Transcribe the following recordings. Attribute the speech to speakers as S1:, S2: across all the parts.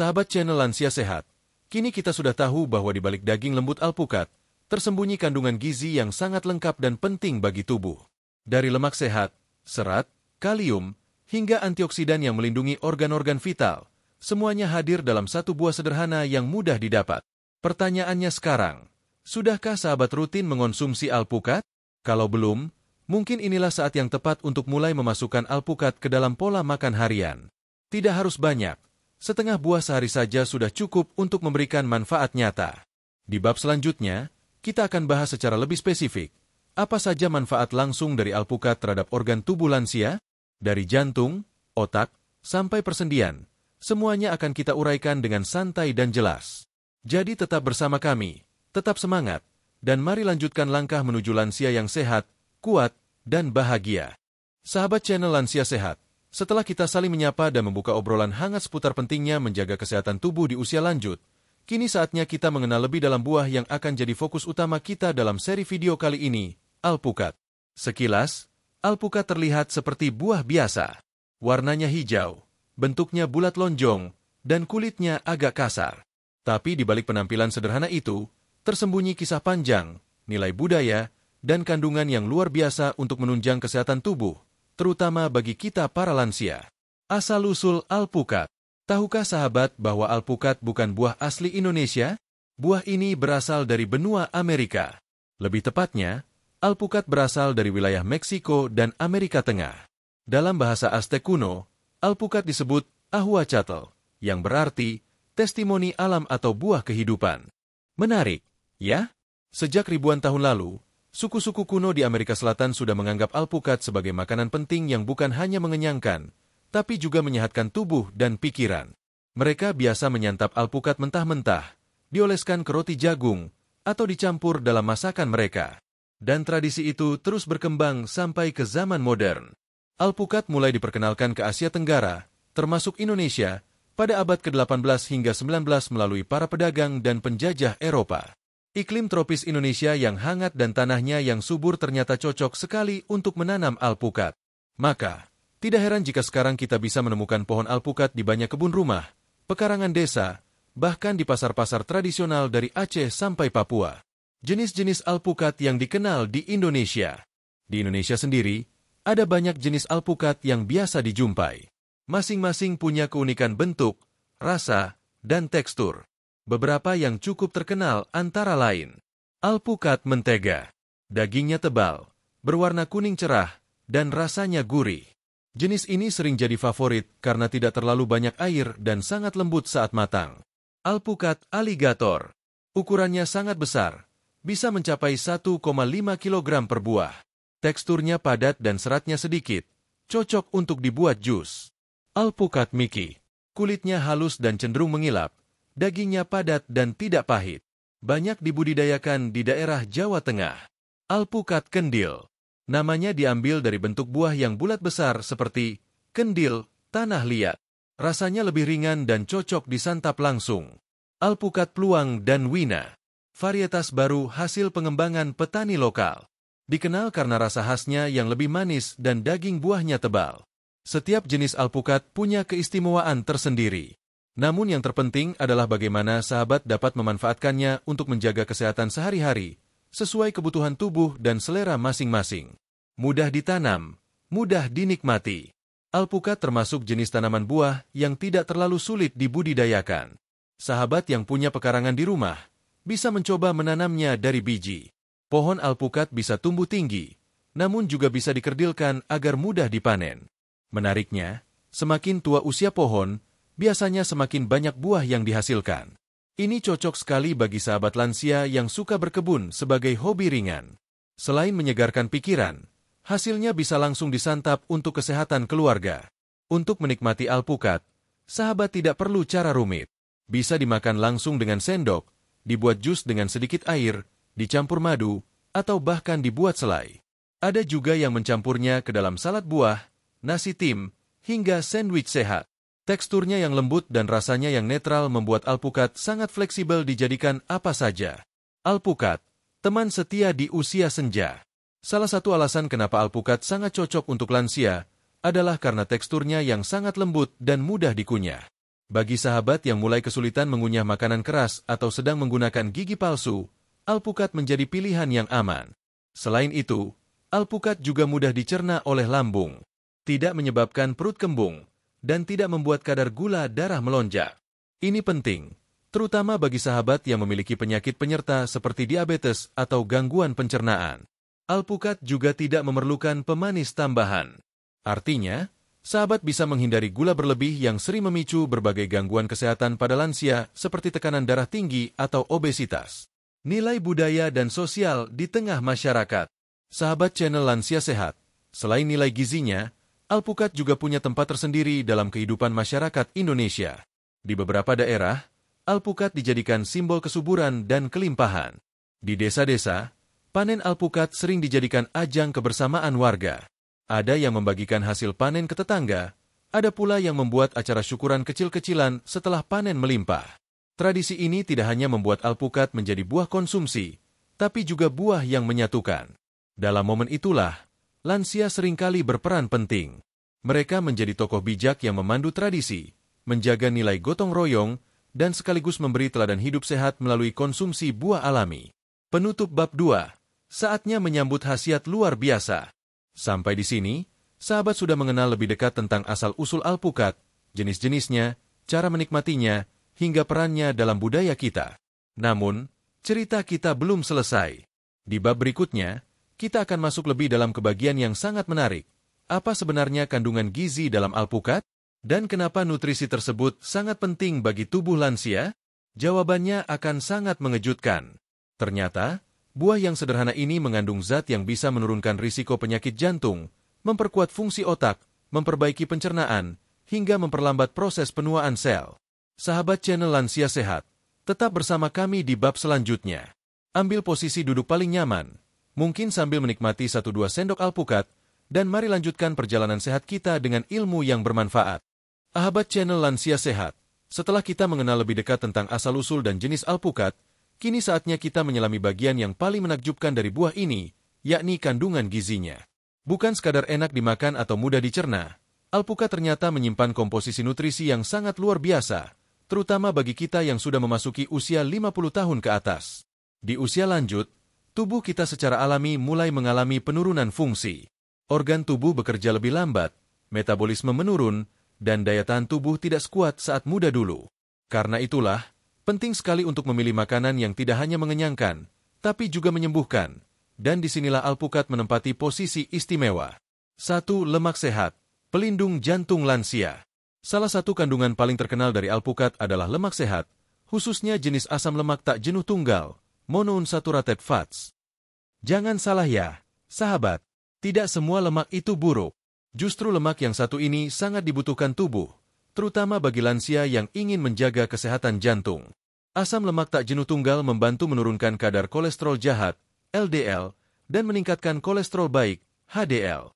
S1: Sahabat channel Lansia Sehat, kini kita sudah tahu bahwa di balik daging lembut alpukat, tersembunyi kandungan gizi yang sangat lengkap dan penting bagi tubuh. Dari lemak sehat, serat, kalium, hingga antioksidan yang melindungi organ-organ vital, semuanya hadir dalam satu buah sederhana yang mudah didapat. Pertanyaannya sekarang, sudahkah sahabat rutin mengonsumsi alpukat? Kalau belum, mungkin inilah saat yang tepat untuk mulai memasukkan alpukat ke dalam pola makan harian. Tidak harus banyak. Setengah buah sehari saja sudah cukup untuk memberikan manfaat nyata. Di bab selanjutnya, kita akan bahas secara lebih spesifik, apa saja manfaat langsung dari alpukat terhadap organ tubuh lansia, dari jantung, otak, sampai persendian. Semuanya akan kita uraikan dengan santai dan jelas. Jadi tetap bersama kami, tetap semangat, dan mari lanjutkan langkah menuju lansia yang sehat, kuat, dan bahagia. Sahabat channel Lansia Sehat, setelah kita saling menyapa dan membuka obrolan hangat seputar pentingnya menjaga kesehatan tubuh di usia lanjut, kini saatnya kita mengenal lebih dalam buah yang akan jadi fokus utama kita dalam seri video kali ini, alpukat. Sekilas, alpukat terlihat seperti buah biasa. Warnanya hijau, bentuknya bulat lonjong, dan kulitnya agak kasar. Tapi di balik penampilan sederhana itu, tersembunyi kisah panjang, nilai budaya, dan kandungan yang luar biasa untuk menunjang kesehatan tubuh, terutama bagi kita para lansia. Asal-usul alpukat. Tahukah sahabat bahwa alpukat bukan buah asli Indonesia? Buah ini berasal dari benua Amerika. Lebih tepatnya, alpukat berasal dari wilayah Meksiko dan Amerika Tengah. Dalam bahasa Aztec kuno, alpukat disebut ahuacatl, yang berarti testimoni alam atau buah kehidupan. Menarik, ya? Sejak ribuan tahun lalu, suku-suku kuno di Amerika Selatan sudah menganggap alpukat sebagai makanan penting yang bukan hanya mengenyangkan, tapi juga menyehatkan tubuh dan pikiran. Mereka biasa menyantap alpukat mentah-mentah, dioleskan ke roti jagung, atau dicampur dalam masakan mereka. Dan tradisi itu terus berkembang sampai ke zaman modern. Alpukat mulai diperkenalkan ke Asia Tenggara, termasuk Indonesia, pada abad ke-18 hingga 19 melalui para pedagang dan penjajah Eropa. Iklim tropis Indonesia yang hangat dan tanahnya yang subur ternyata cocok sekali untuk menanam alpukat. Maka, tidak heran jika sekarang kita bisa menemukan pohon alpukat di banyak kebun rumah, pekarangan desa, bahkan di pasar-pasar tradisional dari Aceh sampai Papua. Jenis-jenis alpukat yang dikenal di Indonesia. Di Indonesia sendiri, ada banyak jenis alpukat yang biasa dijumpai. Masing-masing punya keunikan bentuk, rasa, dan tekstur. Beberapa yang cukup terkenal antara lain. Alpukat mentega. Dagingnya tebal, berwarna kuning cerah, dan rasanya gurih. Jenis ini sering jadi favorit karena tidak terlalu banyak air dan sangat lembut saat matang. Alpukat aligator. Ukurannya sangat besar, bisa mencapai 1,5 kg per buah. Teksturnya padat dan seratnya sedikit, cocok untuk dibuat jus. Alpukat miki. Kulitnya halus dan cenderung mengilap. Dagingnya padat dan tidak pahit. Banyak dibudidayakan di daerah Jawa Tengah. Alpukat kendil. Namanya diambil dari bentuk buah yang bulat besar seperti kendil, tanah liat. Rasanya lebih ringan dan cocok disantap langsung. Alpukat pluang dan wina. Varietas baru hasil pengembangan petani lokal. Dikenal karena rasa khasnya yang lebih manis dan daging buahnya tebal. Setiap jenis alpukat punya keistimewaan tersendiri. Namun yang terpenting adalah bagaimana sahabat dapat memanfaatkannya untuk menjaga kesehatan sehari-hari, sesuai kebutuhan tubuh dan selera masing-masing. Mudah ditanam, mudah dinikmati. Alpukat termasuk jenis tanaman buah yang tidak terlalu sulit dibudidayakan. Sahabat yang punya pekarangan di rumah, bisa mencoba menanamnya dari biji. Pohon alpukat bisa tumbuh tinggi, namun juga bisa dikerdilkan agar mudah dipanen. Menariknya, semakin tua usia pohon, biasanya semakin banyak buah yang dihasilkan. Ini cocok sekali bagi sahabat lansia yang suka berkebun sebagai hobi ringan. Selain menyegarkan pikiran, hasilnya bisa langsung disantap untuk kesehatan keluarga. Untuk menikmati alpukat, sahabat tidak perlu cara rumit. Bisa dimakan langsung dengan sendok, dibuat jus dengan sedikit air, dicampur madu, atau bahkan dibuat selai. Ada juga yang mencampurnya ke dalam salad buah, nasi tim, hingga sandwich sehat. Teksturnya yang lembut dan rasanya yang netral membuat alpukat sangat fleksibel dijadikan apa saja. Alpukat, teman setia di usia senja. Salah satu alasan kenapa alpukat sangat cocok untuk lansia adalah karena teksturnya yang sangat lembut dan mudah dikunyah. Bagi sahabat yang mulai kesulitan mengunyah makanan keras atau sedang menggunakan gigi palsu, alpukat menjadi pilihan yang aman. Selain itu, alpukat juga mudah dicerna oleh lambung, tidak menyebabkan perut kembung, dan tidak membuat kadar gula darah melonjak. Ini penting, terutama bagi sahabat yang memiliki penyakit penyerta seperti diabetes atau gangguan pencernaan. Alpukat juga tidak memerlukan pemanis tambahan. Artinya, sahabat bisa menghindari gula berlebih yang sering memicu berbagai gangguan kesehatan pada lansia seperti tekanan darah tinggi atau obesitas. Nilai budaya dan sosial di tengah masyarakat. Sahabat channel Lansia Sehat, selain nilai gizinya, alpukat juga punya tempat tersendiri dalam kehidupan masyarakat Indonesia. Di beberapa daerah, alpukat dijadikan simbol kesuburan dan kelimpahan. Di desa-desa, panen alpukat sering dijadikan ajang kebersamaan warga. Ada yang membagikan hasil panen ke tetangga, ada pula yang membuat acara syukuran kecil-kecilan setelah panen melimpah. Tradisi ini tidak hanya membuat alpukat menjadi buah konsumsi, tapi juga buah yang menyatukan. Dalam momen itulah, lansia seringkali berperan penting. Mereka menjadi tokoh bijak yang memandu tradisi, menjaga nilai gotong royong, dan sekaligus memberi teladan hidup sehat melalui konsumsi buah alami. Penutup bab 2, saatnya menyambut khasiat luar biasa. Sampai di sini, sahabat sudah mengenal lebih dekat tentang asal-usul alpukat, jenis-jenisnya, cara menikmatinya, hingga perannya dalam budaya kita. Namun, cerita kita belum selesai. Di bab berikutnya, kita akan masuk lebih dalam ke bagian yang sangat menarik. Apa sebenarnya kandungan gizi dalam alpukat? Dan kenapa nutrisi tersebut sangat penting bagi tubuh lansia? Jawabannya akan sangat mengejutkan. Ternyata, buah yang sederhana ini mengandung zat yang bisa menurunkan risiko penyakit jantung, memperkuat fungsi otak, memperbaiki pencernaan, hingga memperlambat proses penuaan sel. Sahabat channel Lansia Sehat, tetap bersama kami di bab selanjutnya. Ambil posisi duduk paling nyaman, mungkin sambil menikmati 1-2 sendok alpukat, dan mari lanjutkan perjalanan sehat kita dengan ilmu yang bermanfaat. Sahabat channel Lansia Sehat, setelah kita mengenal lebih dekat tentang asal-usul dan jenis alpukat, kini saatnya kita menyelami bagian yang paling menakjubkan dari buah ini, yakni kandungan gizinya. Bukan sekadar enak dimakan atau mudah dicerna, alpukat ternyata menyimpan komposisi nutrisi yang sangat luar biasa, terutama bagi kita yang sudah memasuki usia 50 tahun ke atas. Di usia lanjut, tubuh kita secara alami mulai mengalami penurunan fungsi. Organ tubuh bekerja lebih lambat, metabolisme menurun, dan daya tahan tubuh tidak sekuat saat muda dulu. Karena itulah, penting sekali untuk memilih makanan yang tidak hanya mengenyangkan, tapi juga menyembuhkan, dan disinilah alpukat menempati posisi istimewa. 1. Lemak sehat, pelindung jantung lansia. Salah satu kandungan paling terkenal dari alpukat adalah lemak sehat, khususnya jenis asam lemak tak jenuh tunggal, monounsaturated fats. Jangan salah ya, sahabat, tidak semua lemak itu buruk. Justru lemak yang satu ini sangat dibutuhkan tubuh, terutama bagi lansia yang ingin menjaga kesehatan jantung. Asam lemak tak jenuh tunggal membantu menurunkan kadar kolesterol jahat, LDL, dan meningkatkan kolesterol baik, HDL.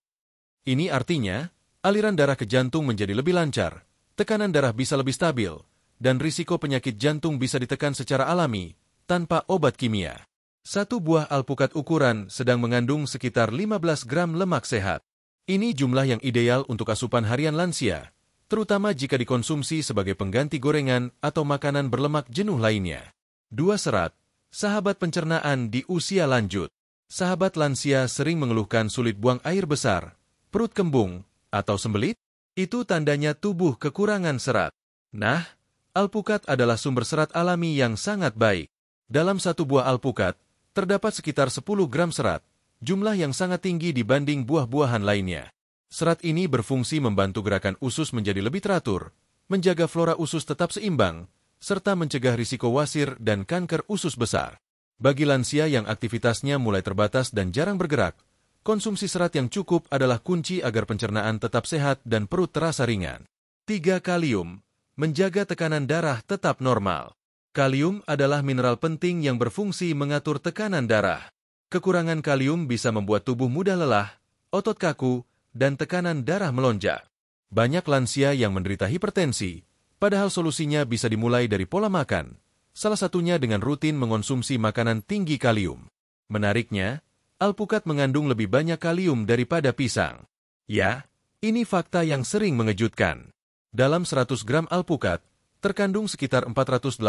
S1: Ini artinya, aliran darah ke jantung menjadi lebih lancar, tekanan darah bisa lebih stabil, dan risiko penyakit jantung bisa ditekan secara alami, tanpa obat kimia. 1 buah alpukat ukuran sedang mengandung sekitar 15 gram lemak sehat. Ini jumlah yang ideal untuk asupan harian lansia, terutama jika dikonsumsi sebagai pengganti gorengan atau makanan berlemak jenuh lainnya. 2 serat, sahabat pencernaan di usia lanjut. Sahabat lansia sering mengeluhkan sulit buang air besar, perut kembung, atau sembelit. Itu tandanya tubuh kekurangan serat. Nah, alpukat adalah sumber serat alami yang sangat baik. Dalam 1 buah alpukat, terdapat sekitar 10 gram serat, jumlah yang sangat tinggi dibanding buah-buahan lainnya. Serat ini berfungsi membantu gerakan usus menjadi lebih teratur, menjaga flora usus tetap seimbang, serta mencegah risiko wasir dan kanker usus besar. Bagi lansia yang aktivitasnya mulai terbatas dan jarang bergerak, konsumsi serat yang cukup adalah kunci agar pencernaan tetap sehat dan perut terasa ringan. 3. Kalium, menjaga tekanan darah tetap normal. Kalium adalah mineral penting yang berfungsi mengatur tekanan darah. Kekurangan kalium bisa membuat tubuh mudah lelah, otot kaku, dan tekanan darah melonjak. Banyak lansia yang menderita hipertensi, padahal solusinya bisa dimulai dari pola makan, salah satunya dengan rutin mengonsumsi makanan tinggi kalium. Menariknya, alpukat mengandung lebih banyak kalium daripada pisang. Ya, ini fakta yang sering mengejutkan. Dalam 100 gram alpukat, terkandung sekitar 485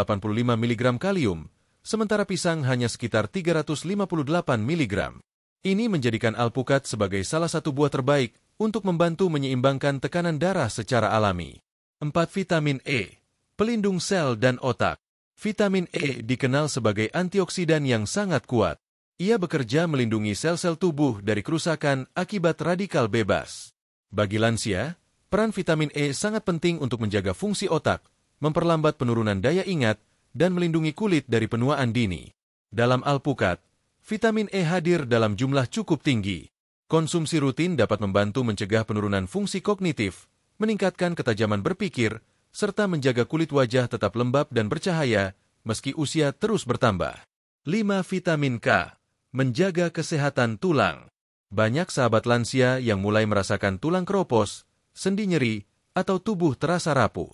S1: mg kalium, sementara pisang hanya sekitar 358 mg. Ini menjadikan alpukat sebagai salah satu buah terbaik untuk membantu menyeimbangkan tekanan darah secara alami. 4. Vitamin E. Pelindung sel dan otak. Vitamin E dikenal sebagai antioksidan yang sangat kuat. Ia bekerja melindungi sel-sel tubuh dari kerusakan akibat radikal bebas. Bagi lansia, peran vitamin E sangat penting untuk menjaga fungsi otak, memperlambat penurunan daya ingat, dan melindungi kulit dari penuaan dini. Dalam alpukat, vitamin E hadir dalam jumlah cukup tinggi. Konsumsi rutin dapat membantu mencegah penurunan fungsi kognitif, meningkatkan ketajaman berpikir, serta menjaga kulit wajah tetap lembab dan bercahaya meski usia terus bertambah. 5. Vitamin K. Menjaga kesehatan tulang. Banyak sahabat lansia yang mulai merasakan tulang keropos, sendi nyeri, atau tubuh terasa rapuh.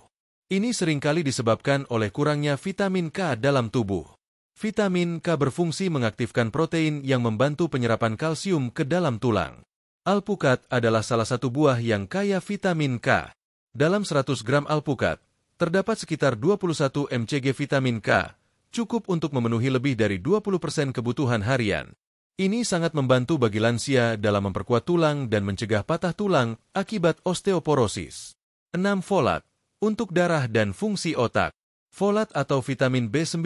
S1: Ini seringkali disebabkan oleh kurangnya vitamin K dalam tubuh. Vitamin K berfungsi mengaktifkan protein yang membantu penyerapan kalsium ke dalam tulang. Alpukat adalah salah satu buah yang kaya vitamin K. Dalam 100 gram alpukat, terdapat sekitar 21 mcg vitamin K, cukup untuk memenuhi lebih dari 20% kebutuhan harian. Ini sangat membantu bagi lansia dalam memperkuat tulang dan mencegah patah tulang akibat osteoporosis. 6. Folat. Untuk darah dan fungsi otak. Folat atau vitamin B9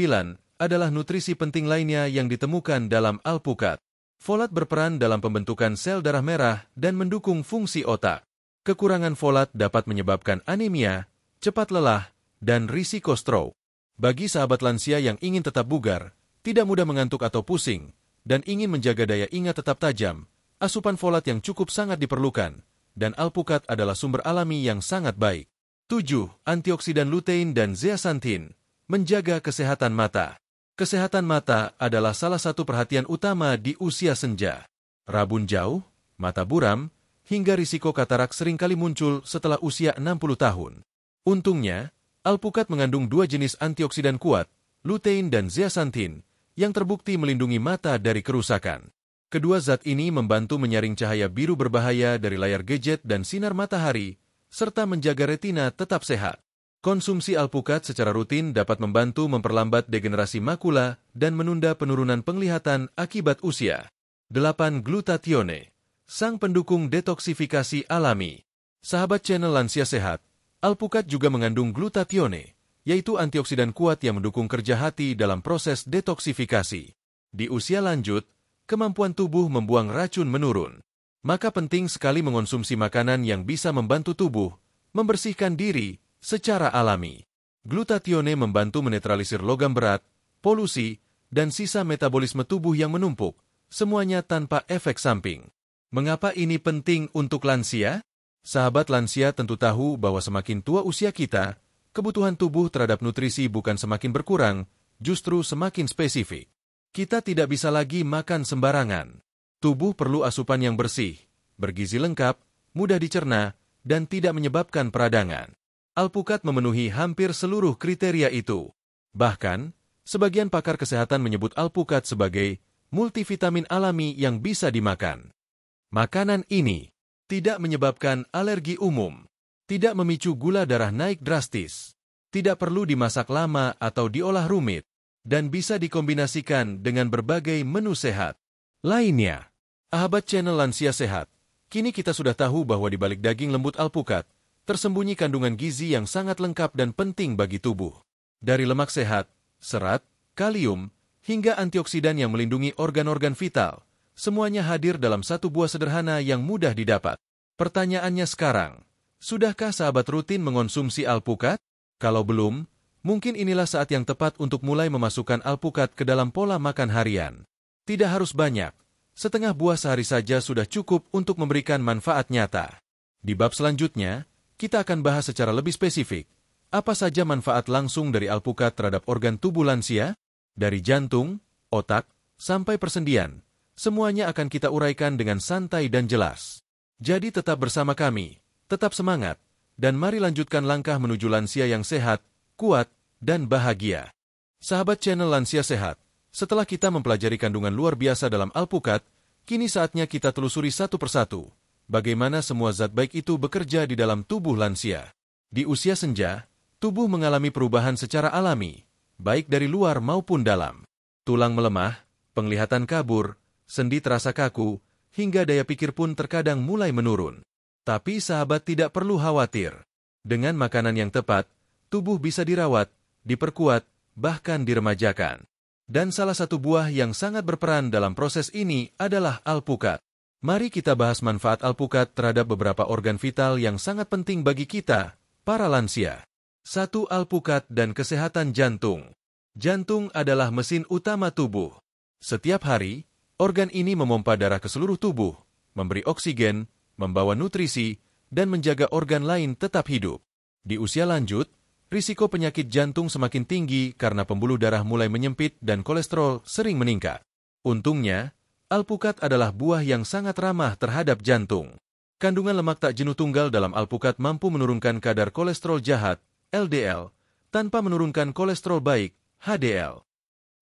S1: adalah nutrisi penting lainnya yang ditemukan dalam alpukat. Folat berperan dalam pembentukan sel darah merah dan mendukung fungsi otak. Kekurangan folat dapat menyebabkan anemia, cepat lelah, dan risiko stroke. Bagi sahabat lansia yang ingin tetap bugar, tidak mudah mengantuk atau pusing, dan ingin menjaga daya ingat tetap tajam, asupan folat yang cukup sangat diperlukan, dan alpukat adalah sumber alami yang sangat baik. 7. Antioksidan lutein dan zeaxanthin. Menjaga kesehatan mata. Kesehatan mata adalah salah satu perhatian utama di usia senja. Rabun jauh, mata buram, hingga risiko katarak seringkali muncul setelah usia 60 tahun. Untungnya, alpukat mengandung dua jenis antioksidan kuat, lutein dan zeaxanthin, yang terbukti melindungi mata dari kerusakan. Kedua zat ini membantu menyaring cahaya biru berbahaya dari layar gadget dan sinar matahari, serta menjaga retina tetap sehat. Konsumsi alpukat secara rutin dapat membantu memperlambat degenerasi makula dan menunda penurunan penglihatan akibat usia. 8. Glutathione. Sang pendukung detoksifikasi alami. Sahabat channel Lansia Sehat, alpukat juga mengandung glutathione, yaitu antioksidan kuat yang mendukung kerja hati dalam proses detoksifikasi. Di usia lanjut, kemampuan tubuh membuang racun menurun. Maka penting sekali mengonsumsi makanan yang bisa membantu tubuh membersihkan diri secara alami. Glutathione membantu menetralisir logam berat, polusi, dan sisa metabolisme tubuh yang menumpuk, semuanya tanpa efek samping. Mengapa ini penting untuk lansia? Sahabat lansia tentu tahu bahwa semakin tua usia kita, kebutuhan tubuh terhadap nutrisi bukan semakin berkurang, justru semakin spesifik. Kita tidak bisa lagi makan sembarangan. Tubuh perlu asupan yang bersih, bergizi lengkap, mudah dicerna, dan tidak menyebabkan peradangan. Alpukat memenuhi hampir seluruh kriteria itu. Bahkan, sebagian pakar kesehatan menyebut alpukat sebagai multivitamin alami yang bisa dimakan. Makanan ini tidak menyebabkan alergi umum, tidak memicu gula darah naik drastis, tidak perlu dimasak lama atau diolah rumit, dan bisa dikombinasikan dengan berbagai menu sehat lainnya. Sahabat channel Lansia Sehat, kini kita sudah tahu bahwa di balik daging lembut alpukat, tersembunyi kandungan gizi yang sangat lengkap dan penting bagi tubuh. Dari lemak sehat, serat, kalium, hingga antioksidan yang melindungi organ-organ vital, semuanya hadir dalam satu buah sederhana yang mudah didapat. Pertanyaannya sekarang, sudahkah sahabat rutin mengonsumsi alpukat? Kalau belum, mungkin inilah saat yang tepat untuk mulai memasukkan alpukat ke dalam pola makan harian. Tidak harus banyak. Setengah buah sehari saja sudah cukup untuk memberikan manfaat nyata. Di bab selanjutnya, kita akan bahas secara lebih spesifik, apa saja manfaat langsung dari alpukat terhadap organ tubuh lansia, dari jantung, otak, sampai persendian. Semuanya akan kita uraikan dengan santai dan jelas. Jadi tetap bersama kami, tetap semangat, dan mari lanjutkan langkah menuju lansia yang sehat, kuat, dan bahagia. Sahabat channel Lansia Sehat, setelah kita mempelajari kandungan luar biasa dalam alpukat, kini saatnya kita telusuri satu persatu bagaimana semua zat baik itu bekerja di dalam tubuh lansia. Di usia senja, tubuh mengalami perubahan secara alami, baik dari luar maupun dalam. Tulang melemah, penglihatan kabur, sendi terasa kaku, hingga daya pikir pun terkadang mulai menurun. Tapi sahabat tidak perlu khawatir. Dengan makanan yang tepat, tubuh bisa dirawat, diperkuat, bahkan diremajakan. Dan salah satu buah yang sangat berperan dalam proses ini adalah alpukat. Mari kita bahas manfaat alpukat terhadap beberapa organ vital yang sangat penting bagi kita, para lansia. 1. Alpukat dan kesehatan jantung. Jantung adalah mesin utama tubuh. Setiap hari, organ ini memompa darah ke seluruh tubuh, memberi oksigen, membawa nutrisi, dan menjaga organ lain tetap hidup. Di usia lanjut, risiko penyakit jantung semakin tinggi karena pembuluh darah mulai menyempit dan kolesterol sering meningkat. Untungnya, alpukat adalah buah yang sangat ramah terhadap jantung. Kandungan lemak tak jenuh tunggal dalam alpukat mampu menurunkan kadar kolesterol jahat, LDL, tanpa menurunkan kolesterol baik, HDL.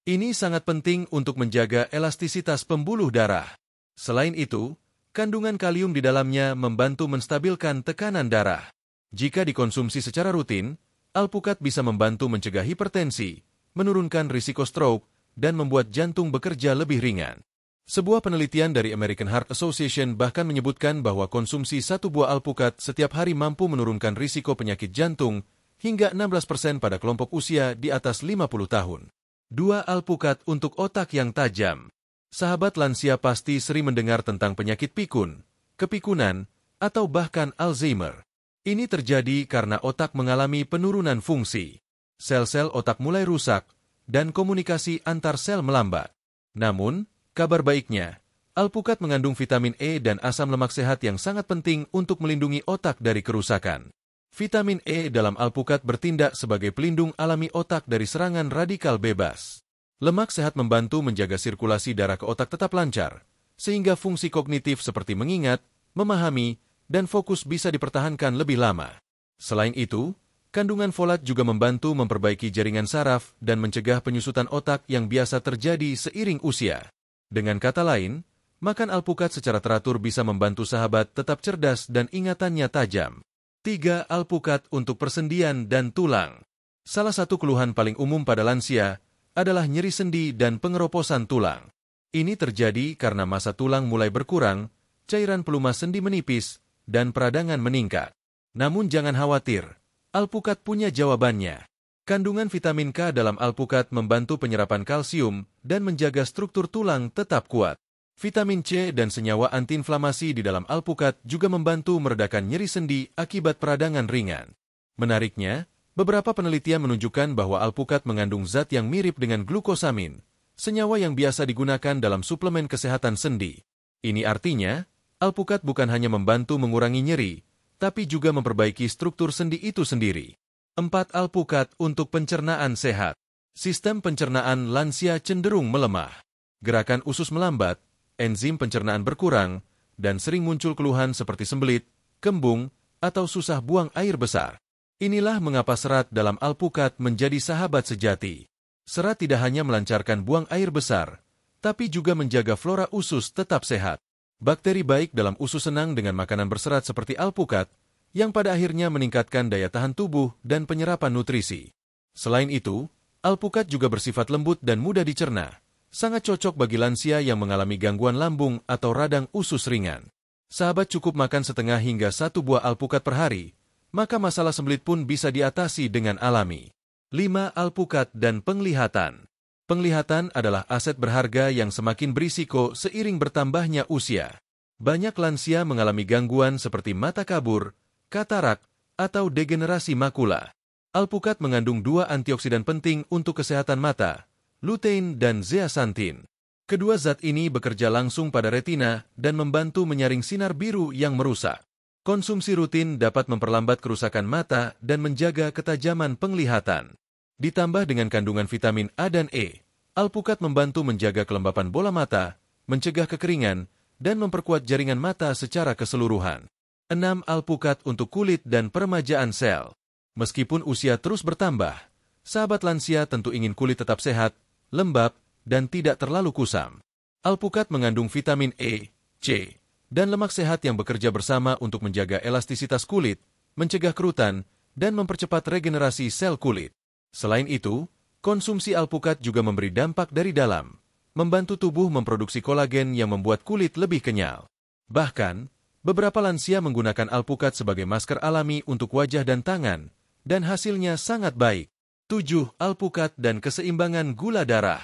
S1: Ini sangat penting untuk menjaga elastisitas pembuluh darah. Selain itu, kandungan kalium di dalamnya membantu menstabilkan tekanan darah. Jika dikonsumsi secara rutin, alpukat bisa membantu mencegah hipertensi, menurunkan risiko stroke, dan membuat jantung bekerja lebih ringan. Sebuah penelitian dari American Heart Association bahkan menyebutkan bahwa konsumsi satu buah alpukat setiap hari mampu menurunkan risiko penyakit jantung hingga 16% pada kelompok usia di atas 50 tahun. 2. Alpukat untuk otak yang tajam. Sahabat lansia pasti sering mendengar tentang penyakit pikun, kepikunan, atau bahkan Alzheimer. Ini terjadi karena otak mengalami penurunan fungsi. Sel-sel otak mulai rusak, dan komunikasi antar sel melambat. Namun, kabar baiknya, alpukat mengandung vitamin E dan asam lemak sehat yang sangat penting untuk melindungi otak dari kerusakan. Vitamin E dalam alpukat bertindak sebagai pelindung alami otak dari serangan radikal bebas. Lemak sehat membantu menjaga sirkulasi darah ke otak tetap lancar, sehingga fungsi kognitif seperti mengingat, memahami, dan fokus bisa dipertahankan lebih lama. Selain itu, kandungan folat juga membantu memperbaiki jaringan saraf dan mencegah penyusutan otak yang biasa terjadi seiring usia. Dengan kata lain, makan alpukat secara teratur bisa membantu sahabat tetap cerdas dan ingatannya tajam. 3. Alpukat untuk persendian dan tulang. Salah satu keluhan paling umum pada lansia adalah nyeri sendi dan pengeroposan tulang. Ini terjadi karena massa tulang mulai berkurang, cairan pelumas sendi menipis, dan peradangan meningkat. Namun jangan khawatir, alpukat punya jawabannya. Kandungan vitamin K dalam alpukat membantu penyerapan kalsium dan menjaga struktur tulang tetap kuat. Vitamin C dan senyawa antiinflamasi di dalam alpukat juga membantu meredakan nyeri sendi akibat peradangan ringan. Menariknya, beberapa penelitian menunjukkan bahwa alpukat mengandung zat yang mirip dengan glukosamin, senyawa yang biasa digunakan dalam suplemen kesehatan sendi. Ini artinya, alpukat bukan hanya membantu mengurangi nyeri, tapi juga memperbaiki struktur sendi itu sendiri. 4. Alpukat untuk pencernaan sehat. Sistem pencernaan lansia cenderung melemah. Gerakan usus melambat, enzim pencernaan berkurang, dan sering muncul keluhan seperti sembelit, kembung, atau susah buang air besar. Inilah mengapa serat dalam alpukat menjadi sahabat sejati. Serat tidak hanya melancarkan buang air besar, tapi juga menjaga flora usus tetap sehat. Bakteri baik dalam usus senang dengan makanan berserat seperti alpukat, yang pada akhirnya meningkatkan daya tahan tubuh dan penyerapan nutrisi. Selain itu, alpukat juga bersifat lembut dan mudah dicerna, sangat cocok bagi lansia yang mengalami gangguan lambung atau radang usus ringan. Sahabat cukup makan setengah hingga 1 buah alpukat per hari, maka masalah sembelit pun bisa diatasi dengan alami. 5. Alpukat dan penglihatan. Penglihatan adalah aset berharga yang semakin berisiko seiring bertambahnya usia. Banyak lansia mengalami gangguan seperti mata kabur, katarak, atau degenerasi makula. Alpukat mengandung 2 antioksidan penting untuk kesehatan mata, lutein dan zeaxanthin. Kedua zat ini bekerja langsung pada retina dan membantu menyaring sinar biru yang merusak. Konsumsi rutin dapat memperlambat kerusakan mata dan menjaga ketajaman penglihatan. Ditambah dengan kandungan vitamin A dan E, alpukat membantu menjaga kelembapan bola mata, mencegah kekeringan, dan memperkuat jaringan mata secara keseluruhan. 6. Alpukat untuk kulit dan peremajaan sel. Meskipun usia terus bertambah, sahabat lansia tentu ingin kulit tetap sehat, lembab, dan tidak terlalu kusam. Alpukat mengandung vitamin E, C, dan lemak sehat yang bekerja bersama untuk menjaga elastisitas kulit, mencegah kerutan, dan mempercepat regenerasi sel kulit. Selain itu, konsumsi alpukat juga memberi dampak dari dalam, membantu tubuh memproduksi kolagen yang membuat kulit lebih kenyal. Bahkan, beberapa lansia menggunakan alpukat sebagai masker alami untuk wajah dan tangan, dan hasilnya sangat baik. 7. Alpukat dan keseimbangan gula darah.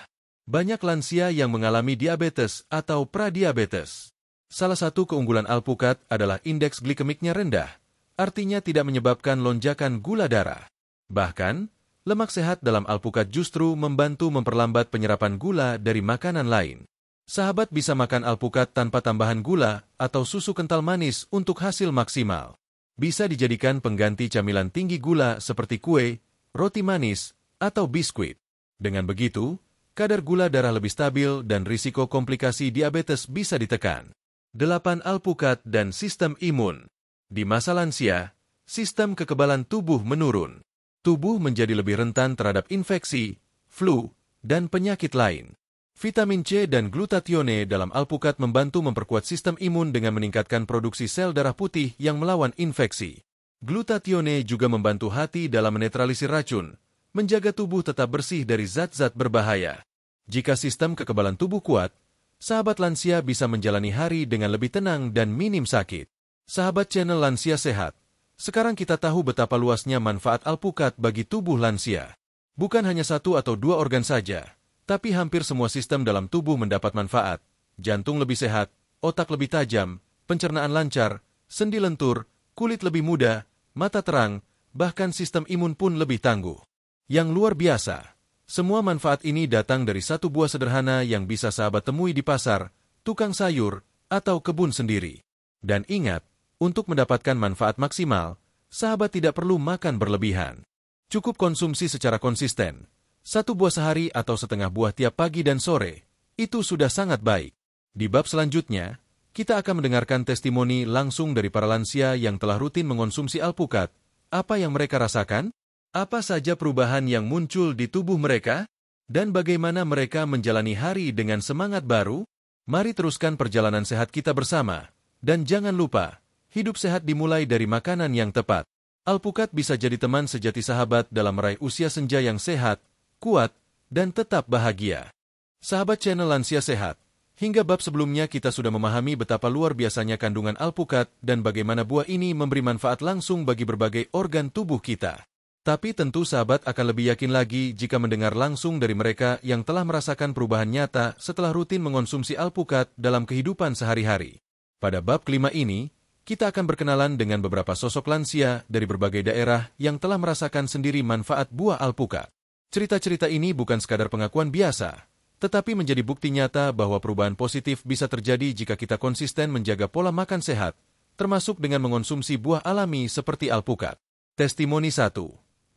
S1: Banyak lansia yang mengalami diabetes atau pradiabetes. Salah satu keunggulan alpukat adalah indeks glikemiknya rendah, artinya tidak menyebabkan lonjakan gula darah. Bahkan, lemak sehat dalam alpukat justru membantu memperlambat penyerapan gula dari makanan lain. Sahabat bisa makan alpukat tanpa tambahan gula atau susu kental manis untuk hasil maksimal. Bisa dijadikan pengganti camilan tinggi gula seperti kue, roti manis, atau biskuit. Dengan begitu, kadar gula darah lebih stabil dan risiko komplikasi diabetes bisa ditekan. 8. Alpukat dan sistem imun. Di masa lansia, sistem kekebalan tubuh menurun. Tubuh menjadi lebih rentan terhadap infeksi, flu, dan penyakit lain. Vitamin C dan glutatione dalam alpukat membantu memperkuat sistem imun dengan meningkatkan produksi sel darah putih yang melawan infeksi. Glutatione juga membantu hati dalam menetralisir racun, menjaga tubuh tetap bersih dari zat-zat berbahaya. Jika sistem kekebalan tubuh kuat, sahabat lansia bisa menjalani hari dengan lebih tenang dan minim sakit. Sahabat channel Lansia Sehat, sekarang kita tahu betapa luasnya manfaat alpukat bagi tubuh lansia. Bukan hanya 1 atau 2 organ saja, tapi hampir semua sistem dalam tubuh mendapat manfaat. Jantung lebih sehat, otak lebih tajam, pencernaan lancar, sendi lentur, kulit lebih muda, mata terang, bahkan sistem imun pun lebih tangguh. Yang luar biasa, semua manfaat ini datang dari satu buah sederhana yang bisa sahabat temui di pasar, tukang sayur, atau kebun sendiri. Dan ingat, untuk mendapatkan manfaat maksimal, sahabat tidak perlu makan berlebihan. Cukup konsumsi secara konsisten. 1 buah sehari atau setengah buah tiap pagi dan sore, itu sudah sangat baik. Di bab selanjutnya, kita akan mendengarkan testimoni langsung dari para lansia yang telah rutin mengonsumsi alpukat. Apa yang mereka rasakan? Apa saja perubahan yang muncul di tubuh mereka? Dan bagaimana mereka menjalani hari dengan semangat baru? Mari teruskan perjalanan sehat kita bersama. Dan jangan lupa, hidup sehat dimulai dari makanan yang tepat. Alpukat bisa jadi teman sejati sahabat dalam meraih usia senja yang sehat, kuat, dan tetap bahagia. Sahabat channel Lansia Sehat, hingga bab sebelumnya kita sudah memahami betapa luar biasanya kandungan alpukat dan bagaimana buah ini memberi manfaat langsung bagi berbagai organ tubuh kita. Tapi tentu sahabat akan lebih yakin lagi jika mendengar langsung dari mereka yang telah merasakan perubahan nyata setelah rutin mengonsumsi alpukat dalam kehidupan sehari-hari. Pada bab kelima ini, kita akan berkenalan dengan beberapa sosok lansia dari berbagai daerah yang telah merasakan sendiri manfaat buah alpukat. Cerita-cerita ini bukan sekadar pengakuan biasa, tetapi menjadi bukti nyata bahwa perubahan positif bisa terjadi jika kita konsisten menjaga pola makan sehat, termasuk dengan mengonsumsi buah alami seperti alpukat. Testimoni 1.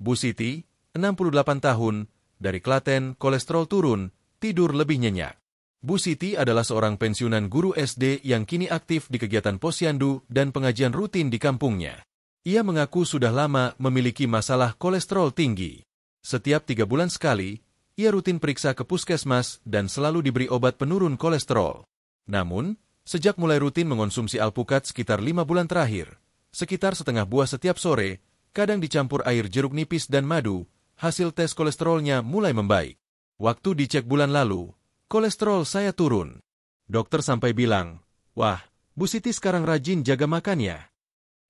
S1: Bu Siti, 68 tahun, dari Klaten, kolesterol turun, tidur lebih nyenyak. Bu Siti adalah seorang pensiunan guru SD yang kini aktif di kegiatan posyandu dan pengajian rutin di kampungnya. Ia mengaku sudah lama memiliki masalah kolesterol tinggi. Setiap 3 bulan sekali, ia rutin periksa ke puskesmas dan selalu diberi obat penurun kolesterol. Namun, sejak mulai rutin mengonsumsi alpukat sekitar 5 bulan terakhir, sekitar setengah buah setiap sore, kadang dicampur air jeruk nipis dan madu, hasil tes kolesterolnya mulai membaik. Waktu dicek bulan lalu, kolesterol saya turun. Dokter sampai bilang, "Wah, Bu Siti sekarang rajin jaga makannya."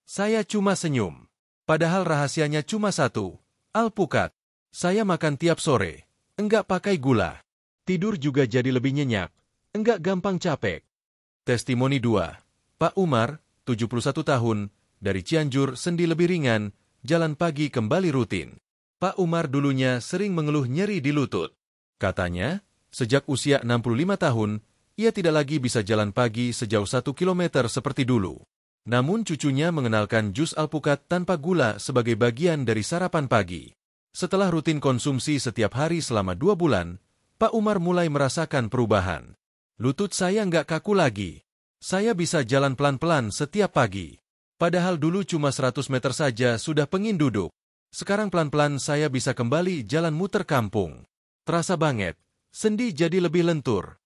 S1: Saya cuma senyum. Padahal rahasianya cuma satu, alpukat. Saya makan tiap sore, enggak pakai gula. Tidur juga jadi lebih nyenyak, enggak gampang capek. Testimoni 2. Pak Umar, 71 tahun, dari Cianjur, sendi lebih ringan, jalan pagi kembali rutin. Pak Umar dulunya sering mengeluh nyeri di lutut. Katanya, sejak usia 65 tahun, ia tidak lagi bisa jalan pagi sejauh 1 kilometer seperti dulu. Namun cucunya mengenalkan jus alpukat tanpa gula sebagai bagian dari sarapan pagi. Setelah rutin konsumsi setiap hari selama 2 bulan, Pak Umar mulai merasakan perubahan. Lutut saya nggak kaku lagi. Saya bisa jalan pelan-pelan setiap pagi. Padahal dulu cuma 100 meter saja sudah pengin duduk. Sekarang pelan-pelan saya bisa kembali jalan muter kampung. Terasa banget, sendi jadi lebih lentur.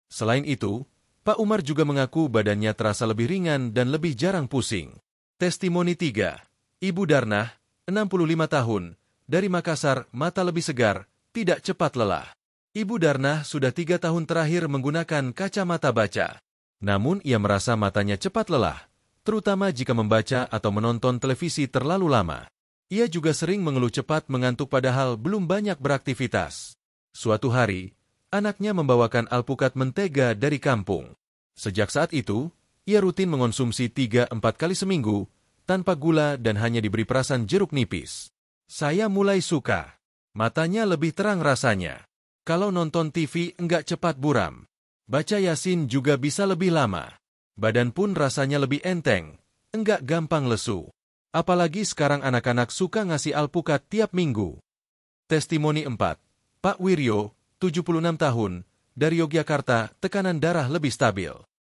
S1: Selain itu, Pak Umar juga mengaku badannya terasa lebih ringan dan lebih jarang pusing. Testimoni 3. Ibu Darnah, 65 tahun, dari Makassar, mata lebih segar, tidak cepat lelah. Ibu Darnah sudah 3 tahun terakhir menggunakan kacamata baca. Namun ia merasa matanya cepat lelah, terutama jika membaca atau menonton televisi terlalu lama. Ia juga sering mengeluh cepat mengantuk padahal belum banyak beraktivitas. Suatu hari, anaknya membawakan alpukat mentega dari kampung. Sejak saat itu, ia rutin mengonsumsi 3-4 kali seminggu, tanpa gula dan hanya diberi perasan jeruk nipis. Saya mulai suka. Matanya lebih terang rasanya. Kalau nonton TV enggak cepat buram. Baca Yasin juga bisa lebih lama. Badan pun rasanya lebih enteng, enggak gampang lesu. Apalagi sekarang anak-anak suka ngasih alpukat tiap minggu. Testimoni 4. Pak Wiryo, 76 tahun, dari Yogyakarta, tekanan darah lebih stabil.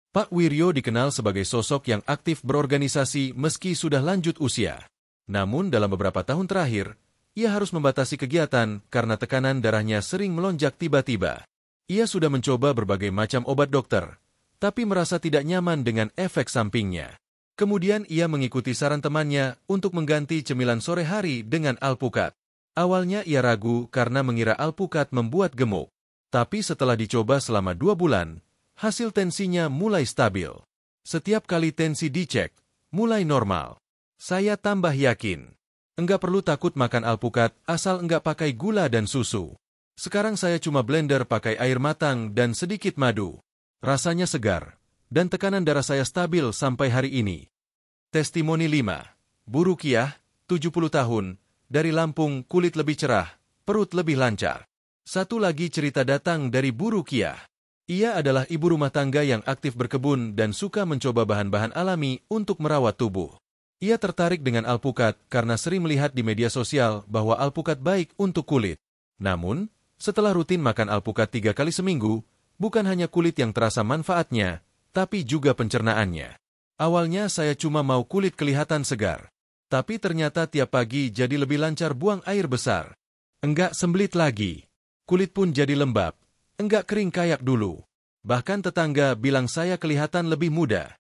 S1: Pak Wiryo dikenal sebagai sosok yang aktif berorganisasi meski sudah lanjut usia. Namun dalam beberapa tahun terakhir, ia harus membatasi kegiatan karena tekanan darahnya sering melonjak tiba-tiba. Ia sudah mencoba berbagai macam obat dokter, tapi merasa tidak nyaman dengan efek sampingnya. Kemudian ia mengikuti saran temannya untuk mengganti cemilan sore hari dengan alpukat. Awalnya ia ragu karena mengira alpukat membuat gemuk. Tapi setelah dicoba selama 2 bulan, hasil tensinya mulai stabil. Setiap kali tensi dicek, mulai normal. Saya tambah yakin. Enggak perlu takut makan alpukat asal enggak pakai gula dan susu. Sekarang saya cuma blender pakai air matang dan sedikit madu. Rasanya segar, dan tekanan darah saya stabil sampai hari ini. Testimoni 5. Bu Rukiah, 70 tahun, dari Lampung, kulit lebih cerah, perut lebih lancar. Satu lagi cerita datang dari Bu Rukiah. Ia adalah ibu rumah tangga yang aktif berkebun dan suka mencoba bahan-bahan alami untuk merawat tubuh. Ia tertarik dengan alpukat karena sering melihat di media sosial bahwa alpukat baik untuk kulit. Namun, setelah rutin makan alpukat 3 kali seminggu, bukan hanya kulit yang terasa manfaatnya, tapi juga pencernaannya. Awalnya saya cuma mau kulit kelihatan segar. Tapi ternyata tiap pagi jadi lebih lancar buang air besar. Enggak sembelit lagi. Kulit pun jadi lembab. Enggak kering kayak dulu. Bahkan tetangga bilang saya kelihatan lebih muda.